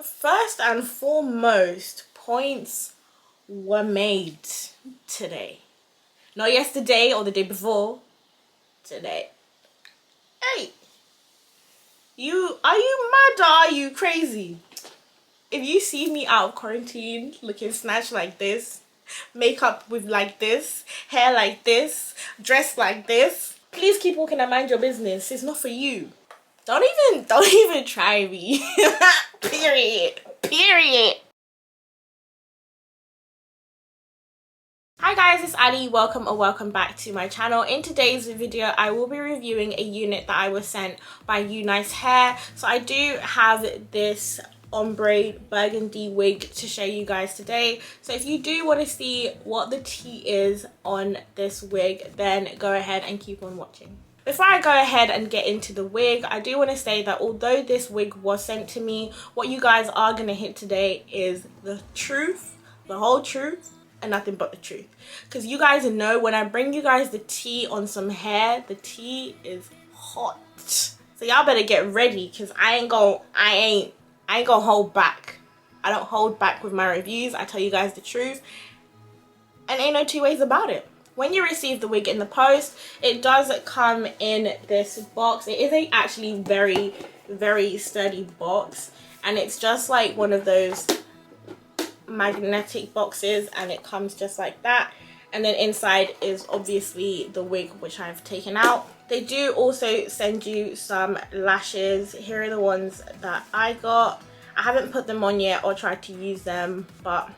First and foremost, points were made today. Not yesterday or the day before. Today. Hey, are you mad or are you crazy? If you see me out of quarantine looking snatched like this, makeup with like this, hair like this, dress like this, please keep walking and mind your business. It's not for you. Don't even try me. Period. Hi guys, it's Ali. Welcome or welcome back to my channel. In today's video, I will be reviewing a unit that I was sent by Unice hair. So I do have this ombre burgundy wig to show you guys today. So if you do want to see what the tea is on this wig, then go ahead and keep on watching. Before I go ahead and get into the wig, I do want to say that although this wig was sent to me, what you guys are going to hit today is the truth, the whole truth, and nothing but the truth. Because you guys know when I bring you guys the tea on some hair, the tea is hot. So y'all better get ready, because I ain't gonna hold back. I don't hold back with my reviews. I tell you guys the truth, and ain't no two ways about it. When you receive the wig in the post, it does come in this box. It is a actually very sturdy box, and it's just like one of those magnetic boxes, and it comes just like that. And then inside is obviously the wig, which I've taken out. They do also send you some lashes. Here are the ones that I got. I haven't put them on yet or tried to use them, but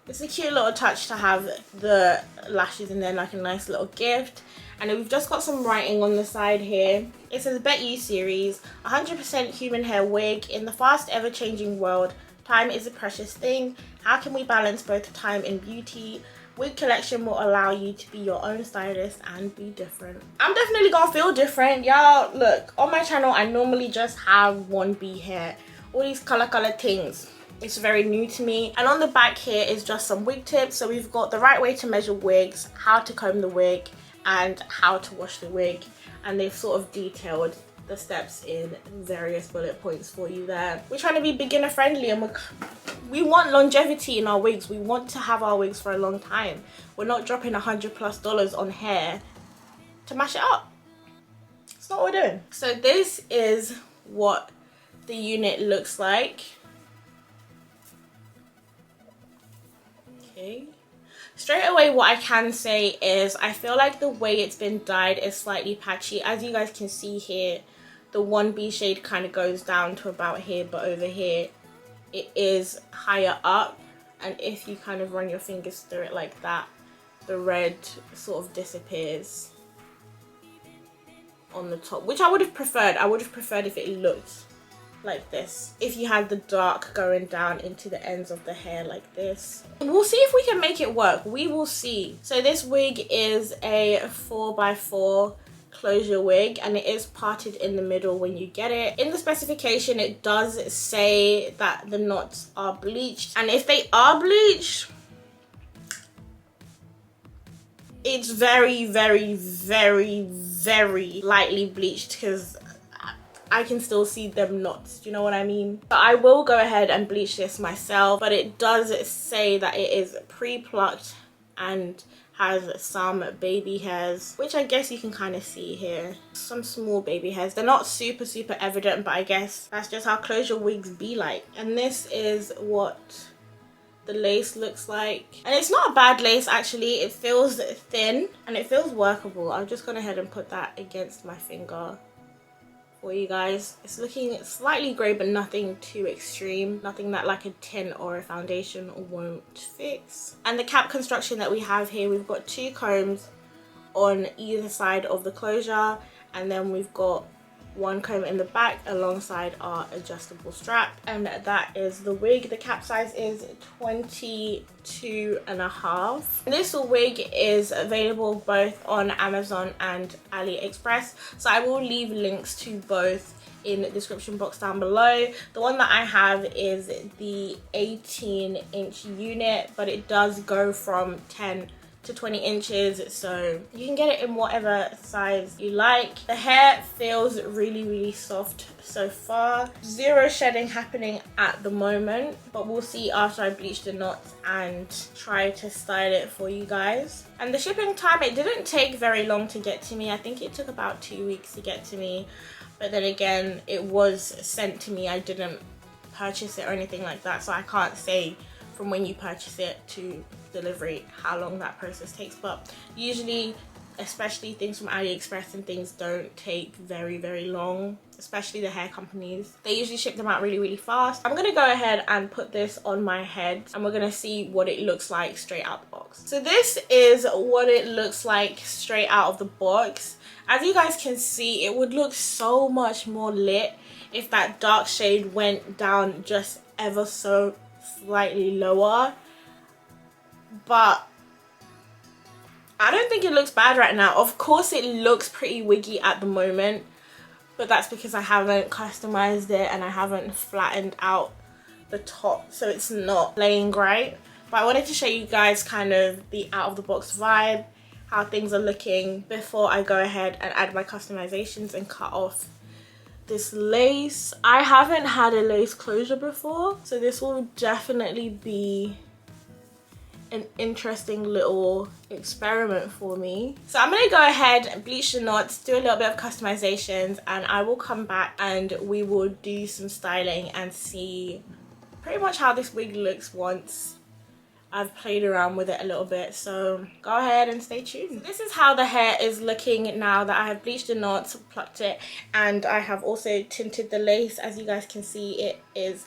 it's a cute little touch to have the lashes in there, like a nice little gift. And we've just got some writing on the side here. It says, Bet You series, 100% human hair wig. In the fast ever changing world, time is a precious thing. How can we balance both time and beauty? Wig collection will allow you to be your own stylist and be different. I'm definitely gonna feel different. Y'all, look, on my channel, I normally just have 1B hair. All these color things. It's very new to me. And on the back here is just some wig tips. So we've got the right way to measure wigs, how to comb the wig, and how to wash the wig. And they've sort of detailed the steps in various bullet points for you there. We're trying to be beginner friendly, and we want longevity in our wigs. We want to have our wigs for a long time. We're not dropping $100+ on hair to mash it up. It's not what we're doing. So this is what the unit looks like. Okay. Straight away, what I can say is I feel like the way it's been dyed is slightly patchy. As you guys can see here, the 1B shade kind of goes down to about here, but over here it is higher up. And if you kind of run your fingers through it like that, the red sort of disappears on the top, which I would have preferred. I would have preferred if it looked like this, if you had the dark going down into the ends of the hair like this. We'll see if we can make it work. We will see. So this wig is a 4x4 closure wig, and it is parted in the middle when you get it. In the specification, it does say that the knots are bleached, and if they are bleached, it's very lightly bleached, because I can still see them knots, do you know what I mean? But I will go ahead and bleach this myself, but it does say that it is pre-plucked and has some baby hairs, which I guess you can kind of see here. Some small baby hairs. They're not super evident, but I guess that's just how closure wigs be like. And this is what the lace looks like, and it's not a bad lace actually. It feels thin and it feels workable. I've just gone ahead and put that against my finger for you guys. It's looking slightly grey, but nothing too extreme, nothing that like a tint or a foundation won't fix. And the cap construction that we have here, we've got 2 combs on either side of the closure, and then we've got 1 comb in the back alongside our adjustable strap. And that is the wig. The cap size is 22.5. This wig is available both on Amazon and AliExpress, so I will leave links to both in the description box down below. The one that I have is the 18-inch unit, but it does go from 10 to 20 inches, so you can get it in whatever size you like. The hair feels really soft so far. Zero shedding happening at the moment, but we'll see after I bleach the knots and try to style it for you guys. And the shipping time, it didn't take very long to get to me. I think it took about 2 weeks to get to me, but then again, it was sent to me. I didn't purchase it or anything like that, so I can't say from when you purchase it to delivery how long that process takes, but usually, especially things from AliExpress and things, don't take very long, especially the hair companies. They usually ship them out really fast. I'm gonna go ahead and put this on my head and we're gonna see what it looks like straight out the box. So this is what it looks like straight out of the box. As you guys can see, it would look so much more lit if that dark shade went down just ever so slightly lower, but I don't think it looks bad right now. Of course it looks pretty wiggy at the moment, but that's because I haven't customized it and I haven't flattened out the top, so it's not laying great. But I wanted to show you guys kind of the out of the box vibe, how things are looking, before I go ahead and add my customizations and cut off this lace. I haven't had a lace closure before, so this will definitely be an interesting little experiment for me. So I'm gonna go ahead and bleach the knots, do a little bit of customizations, and I will come back and we will do some styling and see pretty much how this wig looks once I've played around with it a little bit. So go ahead and stay tuned. This is how the hair is looking now that I have bleached the knots, plucked it, and I have also tinted the lace. As you guys can see, it is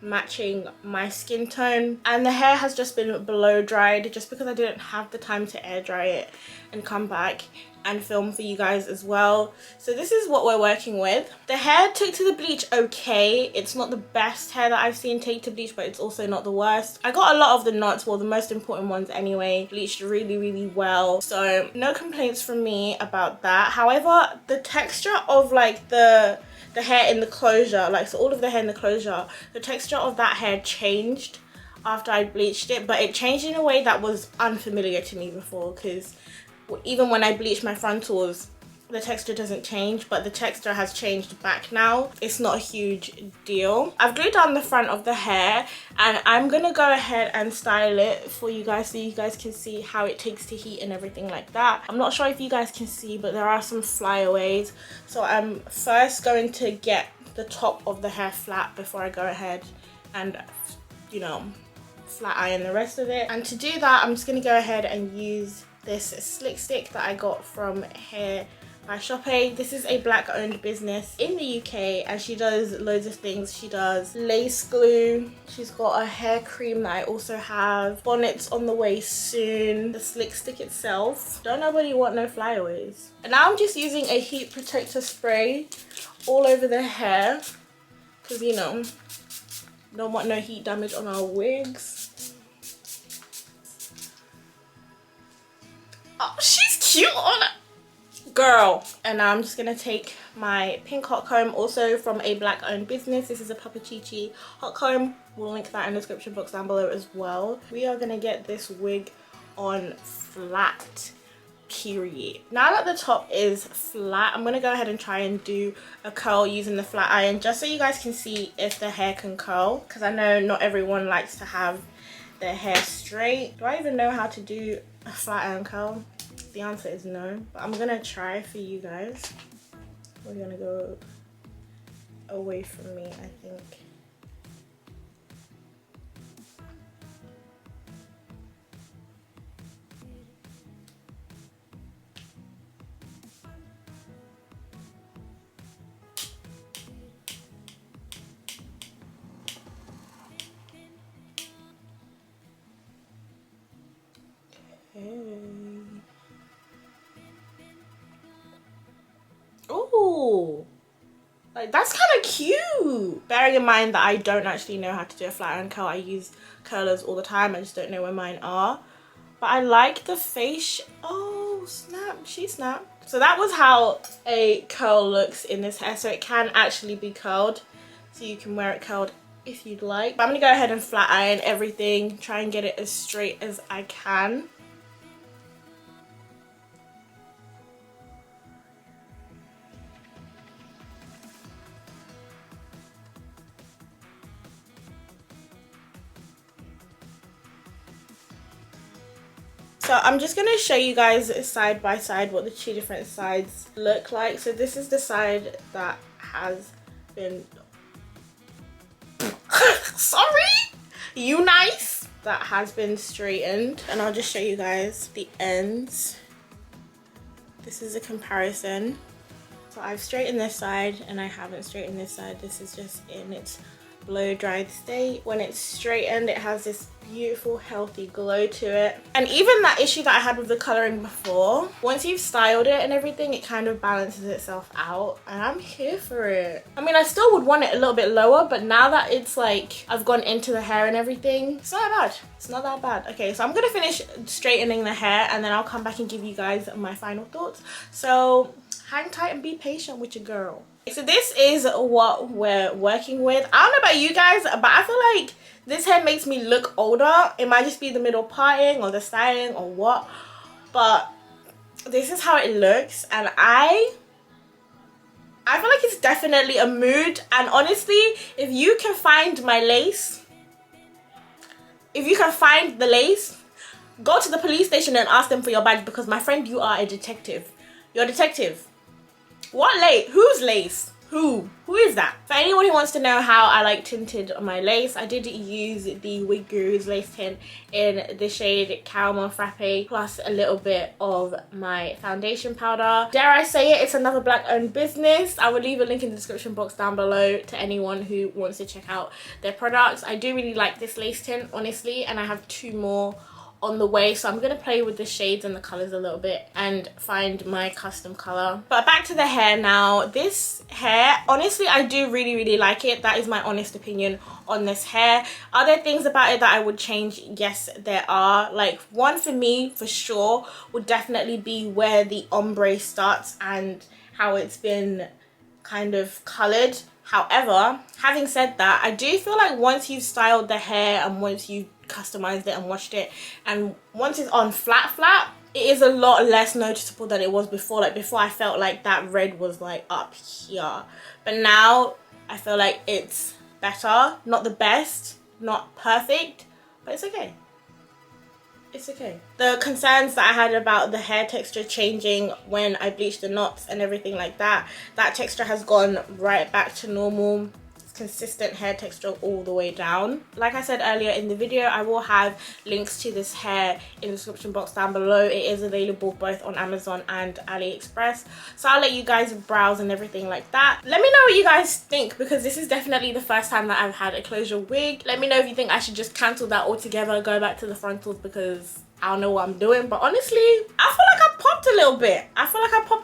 matching my skin tone, and the hair has just been blow dried just because I didn't have the time to air dry it and come back and film for you guys as well. So this is what we're working with. The hair took to the bleach okay. It's not the best hair that I've seen take to bleach, but it's also not the worst. I got a lot of the knots, well, the most important ones anyway, bleached really well, so no complaints from me about that. However, the texture of like the hair in the closure, like, so all of the hair in the closure, the texture of that hair changed after I bleached it, but it changed in a way that was unfamiliar to me before, because even when I bleach my frontals, the texture doesn't change, but the texture has changed back now. It's not a huge deal. I've glued down the front of the hair and I'm gonna go ahead and style it for you guys so you guys can see how it takes to heat and everything like that. I'm not sure if you guys can see, but there are some flyaways. So I'm first going to get the top of the hair flat before I go ahead and, you know, flat iron the rest of it. And to do that, I'm just gonna go ahead and use this slick stick that I got from Hair by Shoppe. This is a black owned business in the UK and she does loads of things. She does lace glue, she's got a hair cream that I also have, bonnets on the way soon, the slick stick itself. Don't nobody want no flyaways. And now I'm just using a heat protector spray all over the hair because, you know, don't want no heat damage on our wigs. Oh, she's cute on it, girl. And now I'm just gonna take my pink hot comb, also from a black owned business. This is a Papa Chichi hot comb. We'll link that in the description box down below as well. We are gonna get this wig on flat, period. Now that the top is flat, I'm gonna go ahead and try and do a curl using the flat iron, just so you guys can see if the hair can curl, because I know not everyone likes to have their hair straight. Do I even know how to do a flat iron curl? The answer is no, but I'm gonna try for you guys. We're gonna go away from me, I think. Oh, like that's kind of cute. Bearing in mind that I don't actually know how to do a flat iron curl. I use curlers all the time. I just don't know where mine are. But I like the face. Oh, snap. She snapped. So that was how a curl looks in this hair. So it can actually be curled. So you can wear it curled if you'd like. But I'm going to go ahead and flat iron everything. Try and get it as straight as I can. So I'm just going to show you guys side by side what the two different sides look like. So this is the side that has been Unice, that has been straightened, and I'll just show you guys the ends. This is a comparison. So I've straightened this side and I haven't straightened this side. This is just in its blow dried state. When it's straightened, it has this beautiful healthy glow to it. And even that issue that I had with the coloring before, once you've styled it and everything, it kind of balances itself out, and I'm here for it. I mean, I still would want it a little bit lower, but now that it's like I've gone into the hair and everything, it's not that bad. It's not that bad. Okay, so I'm gonna finish straightening the hair and then I'll come back and give you guys my final thoughts. So hang tight and be patient with your girl. So this is what we're working with. I don't know about you guys, but I feel like this hair makes me look older. It might just be the middle parting or the styling or what, but this is how it looks, and I feel like it's definitely a mood. And honestly, if you can find my lace, if you can find the lace, go to the police station and ask them for your badge, because my friend, you are a detective. You're a detective. What lace? Whose lace? Who is that? For anyone who wants to know how I like tinted my lace, I did use the Wig Guru's lace tint in the shade Caramel Frappe, plus a little bit of my foundation powder. Dare I say it, it's another black owned business. I will leave a link in the description box down below to anyone who wants to check out their products. I do really like this lace tint, honestly, and I have 2 more on the way, so I'm gonna play with the shades and the colors a little bit and find my custom color. But back to the hair now. This hair, honestly, I do really like it. That is my honest opinion on this hair. Are there things about it that I would change? Yes, there are. Like, one for me for sure would definitely be where the ombre starts and how it's been kind of colored. However, having said that, I do feel like once you've styled the hair and once you've customized it and washed it, and once it's on flat, it is a lot less noticeable than it was before. Like before, I felt like that red was like up here, but now I feel like it's better. Not the best, not perfect, but it's okay. It's okay. The concerns that I had about the hair texture changing when I bleached the knots and everything like that, that texture has gone right back to normal. Consistent hair texture all the way down. Like I said earlier in the video, I will have links to this hair in the description box down below. It is available both on Amazon and AliExpress, so I'll let you guys browse and everything like that. Let me know what you guys think, because this is definitely the first time that I've had a closure wig. Let me know if you think I should just cancel that altogether, go back to the frontals, because I don't know what I'm doing. But honestly, I feel like I popped a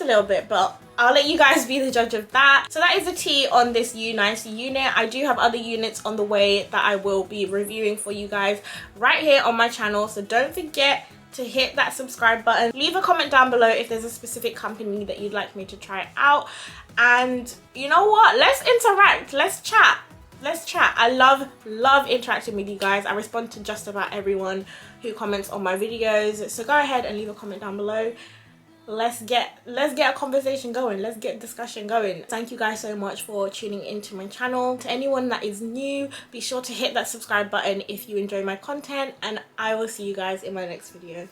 little bit. But I'll let you guys be the judge of that. So that is the tea on this Unice unit. I do have other units on the way that I will be reviewing for you guys right here on my channel. So don't forget to hit that subscribe button. Leave a comment down below if there's a specific company that you'd like me to try out. And you know what? Let's interact. Let's chat. I love interacting with you guys. I respond to just about everyone who comments on my videos. So go ahead and leave a comment down below. Let's get a conversation going. Let's get discussion going. Thank you guys so much for tuning into my channel. To anyone that is new, be sure to hit that subscribe button if you enjoy my content, and I will see you guys in my next video.